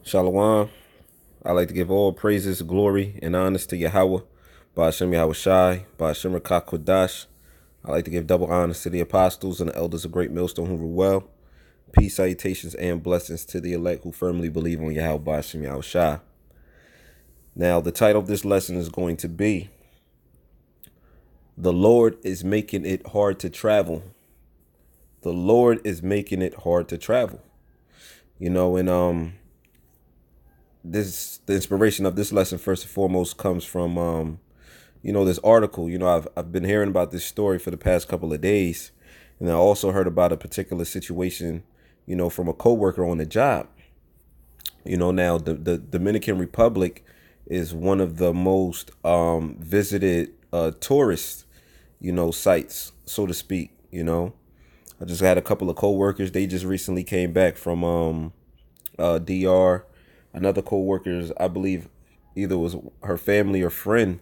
Shalom. I like to give all praises, glory, and honors to Yahweh, Ba'ashem Yahweh Shai, Ba'ashem Rakak Kodash. I like to give double honors to the apostles and the elders of Great Millstone who rule well. Peace, salutations, and blessings to the elect who firmly believe on Yahweh, Ba'ashem Yahweh Shai. Now, the title of this lesson is going to be, The Lord is Making It Hard to Travel. The Lord is making it hard to travel. And the inspiration of this lesson first and foremost comes from this article. I've been hearing about this story for the past couple of days, and I also heard about a particular situation, from a coworker on the job. Now the Dominican Republic is one of the most visited tourist, sites, so to speak. I just had a couple of coworkers. They just recently came back from DR. Another coworkers, I believe, either was her family or friend,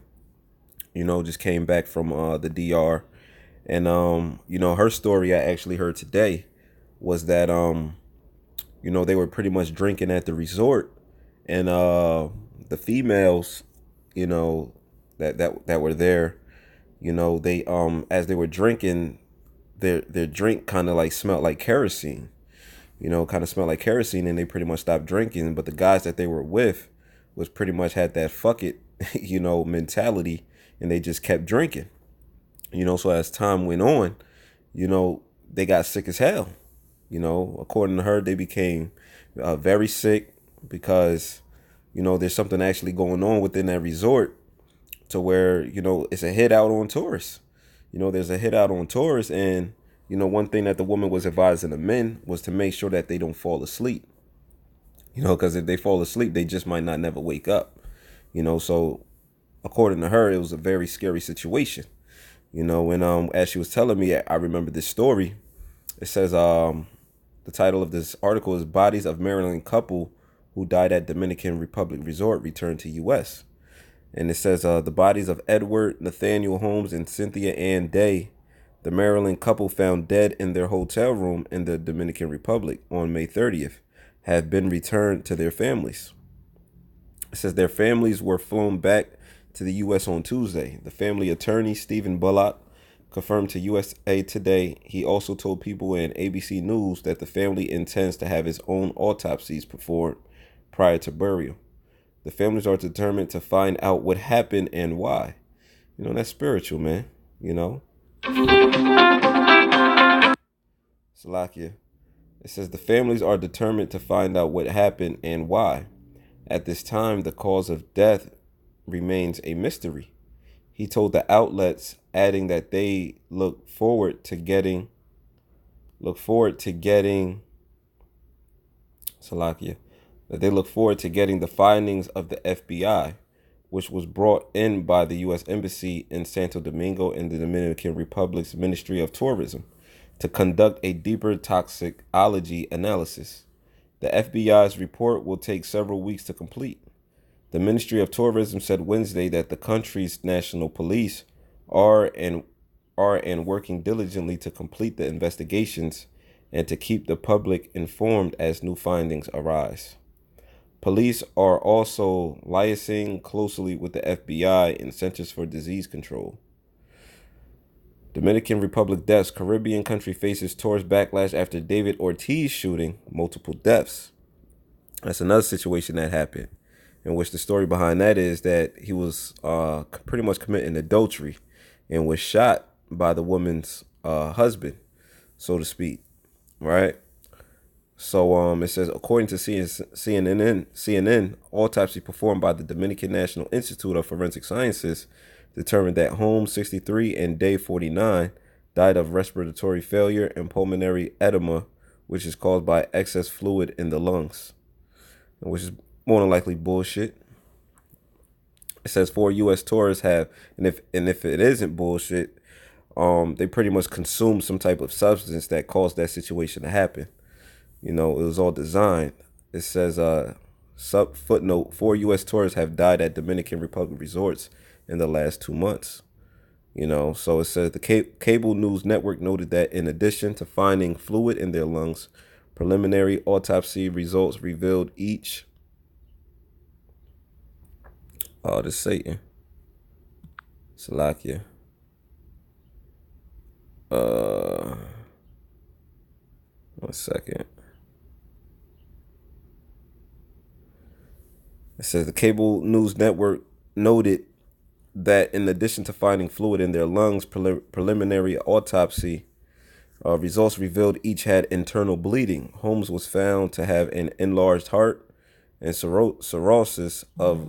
just came back from the DR. And her story I actually heard today was that they were pretty much drinking at the resort, and the females, that were there, they as they were drinking, their drink kind of like smelled like kerosene. Kind of smelled like kerosene, and they pretty much stopped drinking. But the guys that they were with was pretty much had that fuck it, mentality, and they just kept drinking. So as time went on, they got sick as hell. According to her, they became very sick because, there's something actually going on within that resort to where, it's a hit out on tourists. There's a hit out on tourists, and one thing that the woman was advising the men was to make sure that they don't fall asleep. Because if they fall asleep, they just might not never wake up. So according to her, it was a very scary situation. And as she was telling me, I remember this story. It says the title of this article is "Bodies of Maryland Couple Who Died at Dominican Republic Resort Returned to U.S." And it says the bodies of Edward Nathaniel Holmes and Cynthia Ann Day, the Maryland couple found dead in their hotel room in the Dominican Republic on May 30th, have been returned to their families. It says their families were flown back to the U.S. on Tuesday. The family attorney, Stephen Bullock, confirmed to USA Today. He also told people in ABC News that the family intends to have its own autopsies performed prior to burial. The families are determined to find out what happened and why. That's spiritual, man. Salakia. It says the families are determined to find out what happened and why. At this time, the cause of death remains a mystery. He told the outlets, adding that they look forward to getting Salakia, that they look forward to getting the findings of the FBI, which was brought in by the U.S. Embassy in Santo Domingo and the Dominican Republic's Ministry of Tourism, to conduct a deeper toxicology analysis. The FBI's report will take several weeks to complete. The Ministry of Tourism said Wednesday that the country's national police are working diligently to complete the investigations and to keep the public informed as new findings arise. Police are also liaising closely with the FBI and Centers for Disease Control. Dominican Republic deaths. Caribbean country faces tourist backlash after David Ortiz shooting, multiple deaths. That's another situation that happened, in which the story behind that is that he was pretty much committing adultery and was shot by the woman's husband, so to speak, right? So it says, according to CNN, autopsy performed by the Dominican National Institute of Forensic Sciences determined that Holmes, 63, and Day, 49, died of respiratory failure and pulmonary edema, which is caused by excess fluid in the lungs, which is more than likely bullshit. It says 4 U.S. tourists have, and if it isn't bullshit, they pretty much consumed some type of substance that caused that situation to happen. It was all designed. It says, footnote, 4 U.S. tourists have died at Dominican Republic resorts in the last 2 months. So it says the cable news network noted that in addition to finding fluid in their lungs, preliminary autopsy results revealed each Oh, this Satan. Salakia. Uh, 1 second. It says the cable news network noted that in addition to finding fluid in their lungs, preliminary autopsy results revealed each had internal bleeding. Holmes was found to have an enlarged heart and cirrhosis of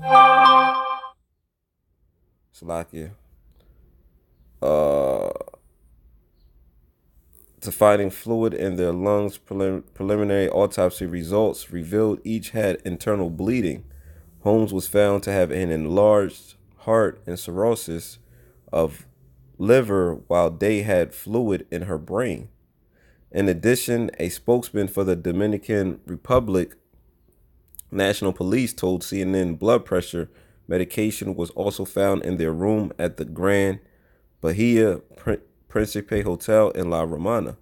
Salakia. Uh, to finding fluid in their lungs, preliminary autopsy results revealed each had internal bleeding. Holmes was found to have an enlarged heart and cirrhosis of liver, while Day had fluid in her brain. In addition, a spokesman for the Dominican Republic National Police told CNN blood pressure medication was also found in their room at the Grand Bahia Principe Hotel in La Romana.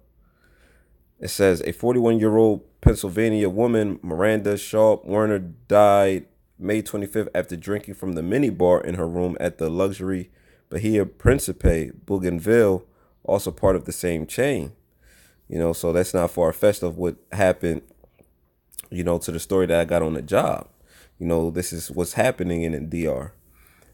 It says a 41-year-old Pennsylvania woman, Miranda Sharp Werner, died May 25th after drinking from the mini bar in her room at the luxury Bahia Principe, Bougainville, also part of the same chain. So that's not far-fetched of what happened, to the story that I got on the job. This is what's happening in the DR.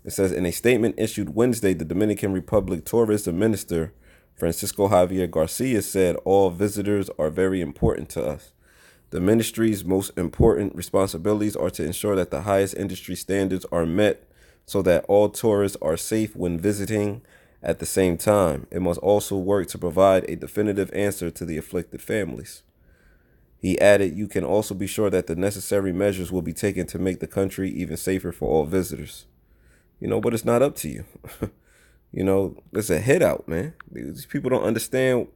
It says in a statement issued Wednesday, the Dominican Republic Tourism Minister, Francisco Javier Garcia, said all visitors are very important to us. The ministry's most important responsibilities are to ensure that the highest industry standards are met so that all tourists are safe when visiting. At the same time, it must also work to provide a definitive answer to the afflicted families. He added, you can also be sure that the necessary measures will be taken to make the country even safer for all visitors. But it's not up to you. It's a hit out, man. These people don't understand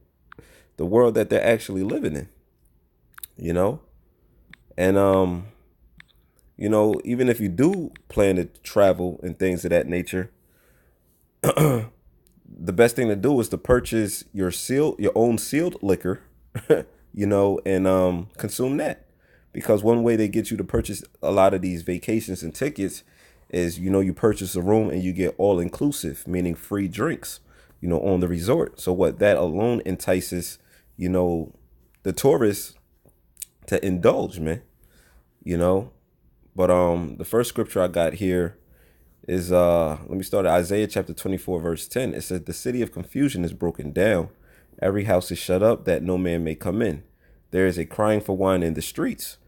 the world that they're actually living in. And even if you do plan to travel and things of that nature, the best thing to do is to purchase your own sealed liquor, and consume that. Because one way they get you to purchase a lot of these vacations and tickets is, you purchase a room and you get all inclusive, meaning free drinks, on the resort. So what that alone entices, the tourists to indulge, man, But the first scripture I got here is let me start at Isaiah chapter 24, verse 10. It says, the city of confusion is broken down. Every house is shut up that no man may come in. There is a crying for wine in the streets.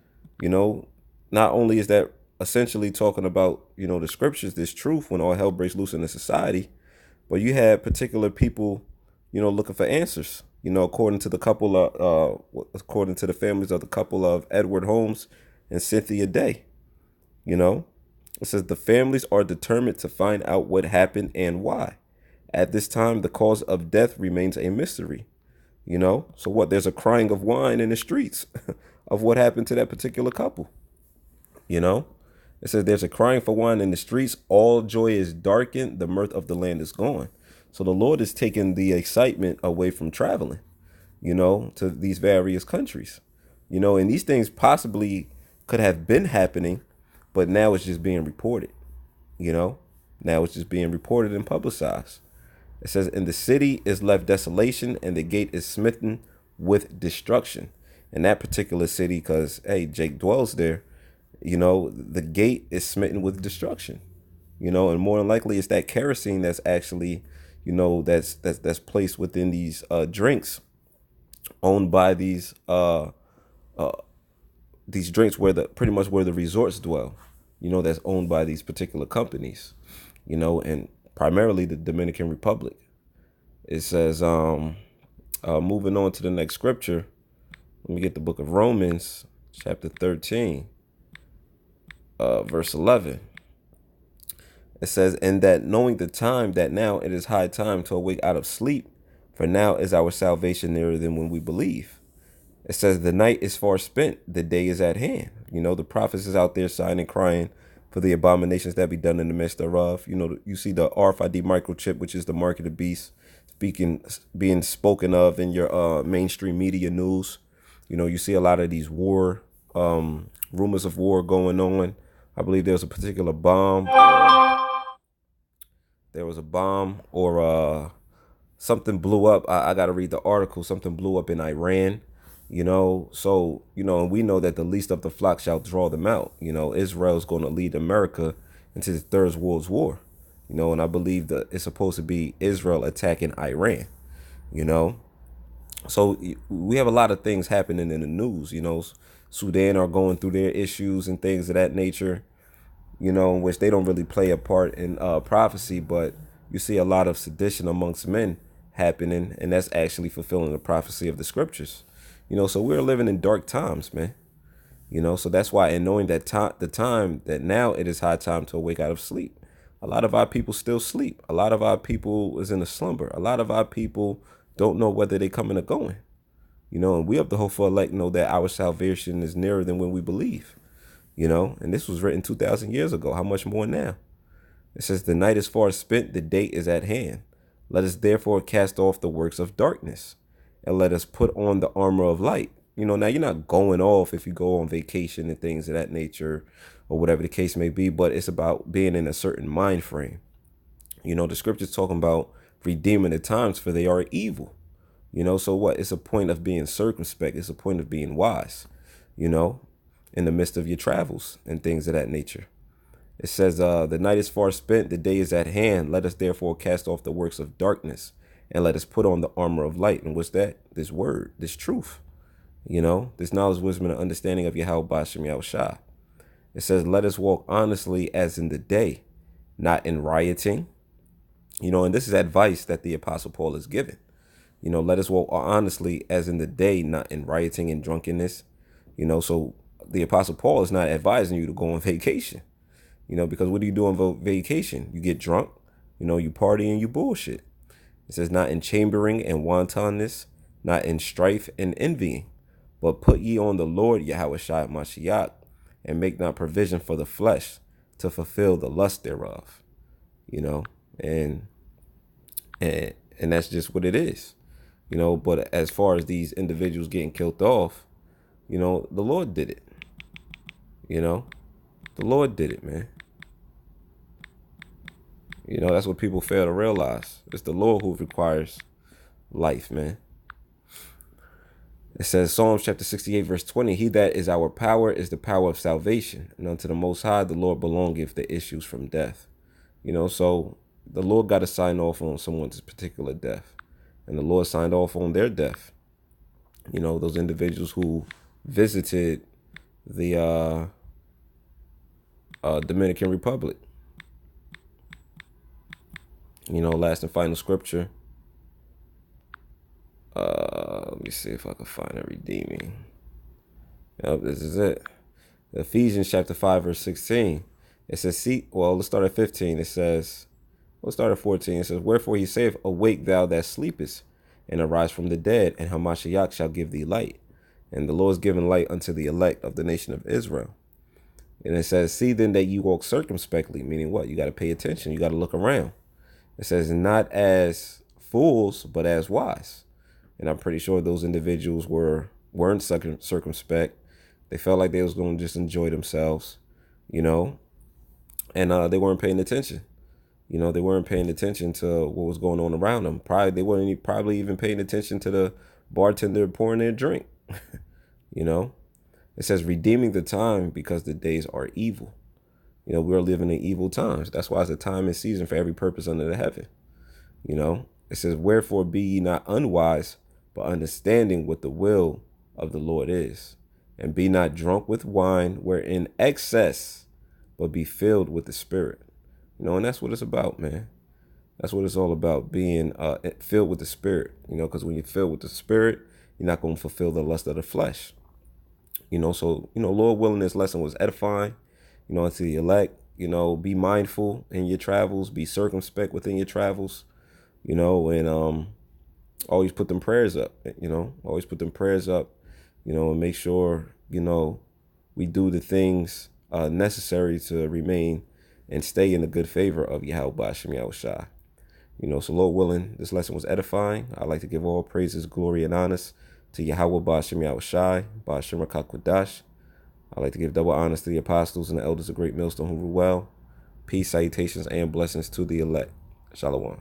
Not only is that essentially talking about, the scriptures, this truth when all hell breaks loose in the society, but you had particular people, looking for answers, according to the according to the families of the couple of Edward Holmes and Cynthia Day. It says the families are determined to find out what happened and why. At this time, the cause of death remains a mystery. So what? There's a crying of wine in the streets of what happened to that particular couple. It says there's a crying for wine in the streets. All joy is darkened. The mirth of the land is gone. So the Lord is taking the excitement away from traveling, to these various countries, and these things possibly could have been happening, but now it's just being reported, now it's just being reported and publicized. It says, and the city is left desolation and the gate is smitten with destruction. In that particular city, because, hey, Jake dwells there, the gate is smitten with destruction, and more than likely it's that kerosene that's actually, that's placed within these drinks owned by these drinks pretty much where the resorts dwell, that's owned by these particular companies, and primarily the Dominican Republic. It says, moving on to the next scripture, let me get the book of Romans, chapter 13, verse 11. It says, and that knowing the time, that now it is high time to awake out of sleep, for now is our salvation nearer than when we believe. It says, the night is far spent, the day is at hand. The prophets is out there sighing and crying for the abominations that be done in the midst thereof. You see the RFID microchip, which is the mark of the beast, being spoken of in your mainstream media news. You see a lot of these war, rumors of war going on I believe there was a particular bomb. There was a bomb or something blew up. I got to read the article. Something blew up in Iran. So and we know that the least of the flock shall draw them out. Israel's going to lead America into the third world war. And I believe that it's supposed to be Israel attacking Iran. You know, so we have a lot of things happening in the news. Sudan are going through their issues and things of that nature. In which they don't really play a part in prophecy, but you see a lot of sedition amongst men happening, and that's actually fulfilling the prophecy of the scriptures. So we're living in dark times, man. So that's why, in knowing that the time that now it is high time to awake out of sleep. A lot of our people still sleep. A lot of our people is in a slumber. A lot of our people don't know whether they coming or going. And we have the hope for elect know that our salvation is nearer than when we believe. And this was written 2,000 years ago. How much more now? It says, the night is far spent, the day is at hand. Let us therefore cast off the works of darkness, and let us put on the armor of light. Now you're not going off if you go on vacation and things of that nature, or whatever the case may be, but it's about being in a certain mind frame. The scripture's talking about redeeming the times, for they are evil. So what? It's a point of being circumspect. It's a point of being wise, in the midst of your travels and things of that nature. It says, the night is far spent, the day is at hand. Let us therefore cast off the works of darkness, and let us put on the armor of light. And what's that? This word, this truth, this knowledge, wisdom, and understanding of Yahweh Bashem Yahushua. It says, let us walk honestly as in the day, not in rioting. And this is advice that the Apostle Paul is giving. Let us walk honestly as in the day, not in rioting and drunkenness. So the Apostle Paul is not advising you to go on vacation. Because what do you do on vacation? You get drunk, you party and you bullshit. It says, not in chambering and wantonness, not in strife and envying, but put ye on the Lord Yahweh Shai Mashiach, and make not provision for the flesh to fulfill the lust thereof. And that's just what it is. But as far as these individuals getting killed off, the Lord did it. The Lord did it, man. That's what people fail to realize. It's the Lord who requires life, man. It says, Psalms chapter 68, verse 20, he that is our power is the power of salvation, and unto the Most High the Lord belongeth the issues from death. So the Lord got to sign off on someone's particular death, and the Lord signed off on their death. Those individuals who visited the Dominican Republic. Last and final scripture. Let me see if I can find a redeeming. Yep, this is it. Ephesians chapter 5, verse 16. It says, let's start at 15. It says, let's start at 14. It says, wherefore he saith, awake thou that sleepest, and arise from the dead, and Hamashiach shall give thee light. And the Lord is giving light unto the elect of the nation of Israel. And it says, see then that you walk circumspectly, meaning what? You got to pay attention. You got to look around. It says, not as fools, but as wise. And I'm pretty sure those individuals weren't circumspect. They felt like they was going to just enjoy themselves, and they weren't paying attention. They weren't paying attention to what was going on around them. They weren't probably even paying attention to the bartender pouring their drink. It says, redeeming the time because the days are evil. We're living in evil times. That's why it's a time and season for every purpose under the heaven. It says, wherefore be ye not unwise, but understanding what the will of the Lord is. And be not drunk with wine wherein excess, but be filled with the Spirit. And that's what it's about, man. That's what it's all about, being filled with the Spirit. Because when you're filled with the Spirit, you're not going to fulfill the lust of the flesh. So, Lord willing, this lesson was edifying, unto the elect. Be mindful in your travels, be circumspect within your travels, and always put them prayers up, always put them prayers up, and make sure, we do the things necessary to remain and stay in the good favor of Yahweh Bashem Yahushua. So Lord willing, this lesson was edifying. I'd like to give all praises, glory, and honors to Yahweh Bashem Yahushua, Bashem Rakakwadash, I'd like to give double honors to the apostles and the elders of Great Millstone who rule well. Peace, salutations, and blessings to the elect. Shalom.